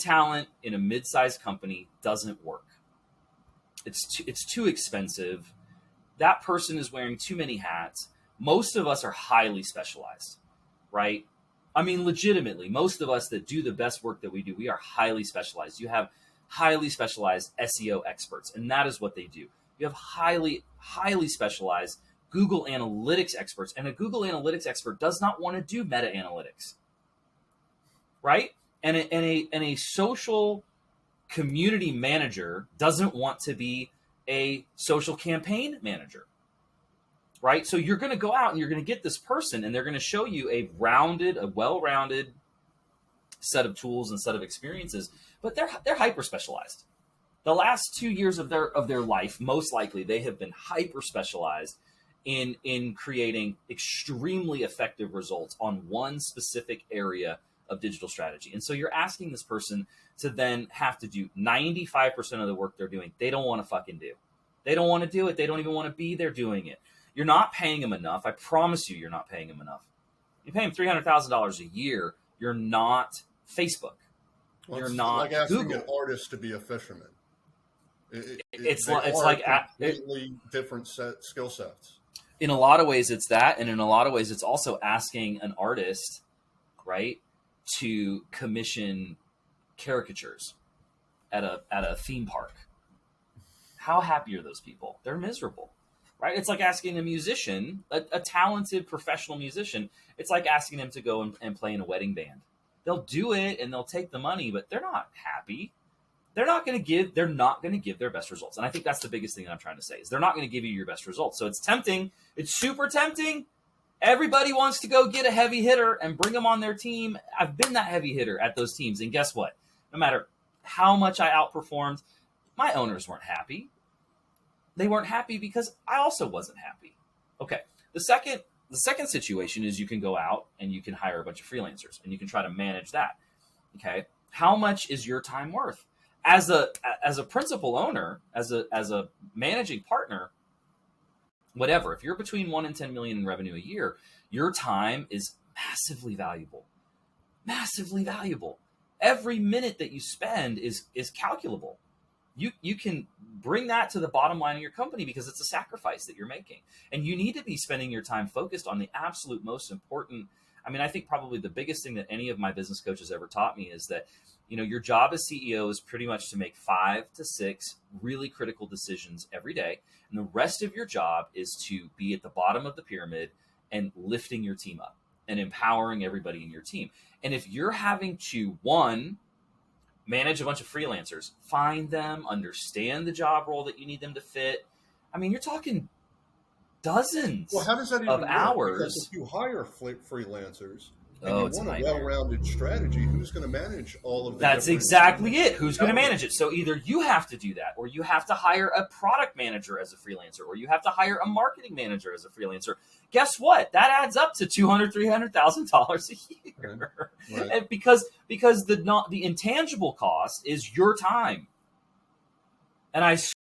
talent in a mid-sized company doesn't work. It's too expensive. That person is wearing too many hats. Most of us are highly specialized, right? I mean, legitimately, most of us that do the best work that we do, we are highly specialized. You have highly specialized SEO experts, and that is what they do. You have highly specialized Google Analytics experts, and a Google Analytics expert does not want to do meta analytics, right? And a social community manager doesn't want to be a social campaign manager, right? So you're going to go out and you're going to get this person, and they're going to show you a well-rounded set of tools and set of experiences, but they're hyper specialized. The last 2 years of their life, most likely, they have been hyper specialized in creating extremely effective results on one specific area of digital strategy. And so you're asking this person to then have to do 95% of the work they're doing. They don't want to fucking do. They don't want to do it. They don't even want to be there doing it. You're not paying them enough. I promise you're not paying them enough. You pay them $300,000 a year. You're not Facebook. Well, you're it's not like asking Google. an artist to be a fisherman. It's they like completely different skill sets. In a lot of ways, it's that, and in a lot of ways, it's also asking an artist, right, to commission caricatures at a theme park. How happy are those people? They're miserable, right? It's like asking a musician, a talented professional musician, it's like asking them to go and play in a wedding band. They'll do it and they'll take the money, but they're not happy. They're not going to give their best results. And I think that's the biggest thing that I'm trying to say is they're not going to give you your best results. So it's tempting. It's super tempting. Everybody wants to go get a heavy hitter and bring them on their team. I've been that heavy hitter at those teams. And guess what? No matter how much I outperformed, my owners weren't happy. They weren't happy because I also wasn't happy. Okay. The second situation is you can go out and you can hire a bunch of freelancers and you can try to manage that. Okay. How much is your time worth? As a principal owner, as a managing partner, whatever, if you're between 1 and 10 million in revenue a year, your time is massively valuable. Massively valuable. Every minute that you spend is calculable. You can bring that to the bottom line of your company because it's a sacrifice that you're making. And you need to be spending your time focused on the absolute most important. I mean, I think probably the biggest thing that any of my business coaches ever taught me is that, your job as CEO is pretty much to make 5 to 6 really critical decisions every day. And the rest of your job is to be at the bottom of the pyramid and lifting your team up and empowering everybody in your team. And if you're having to, one, manage a bunch of freelancers, find them, understand the job role that you need them to fit. I mean, you're talking dozens Well, how does that even of work? hours. Because if you hire freelancers and Oh, you it's a want a nightmare. well-rounded strategy, who's going to manage all of the That's different- exactly it. Who's going to manage it? So either you have to do that, or you have to hire a product manager as a freelancer, or you have to hire a marketing manager as a freelancer. Guess what? That adds up to $200,000, $300,000 a year. Right. And because the intangible cost is your time. And I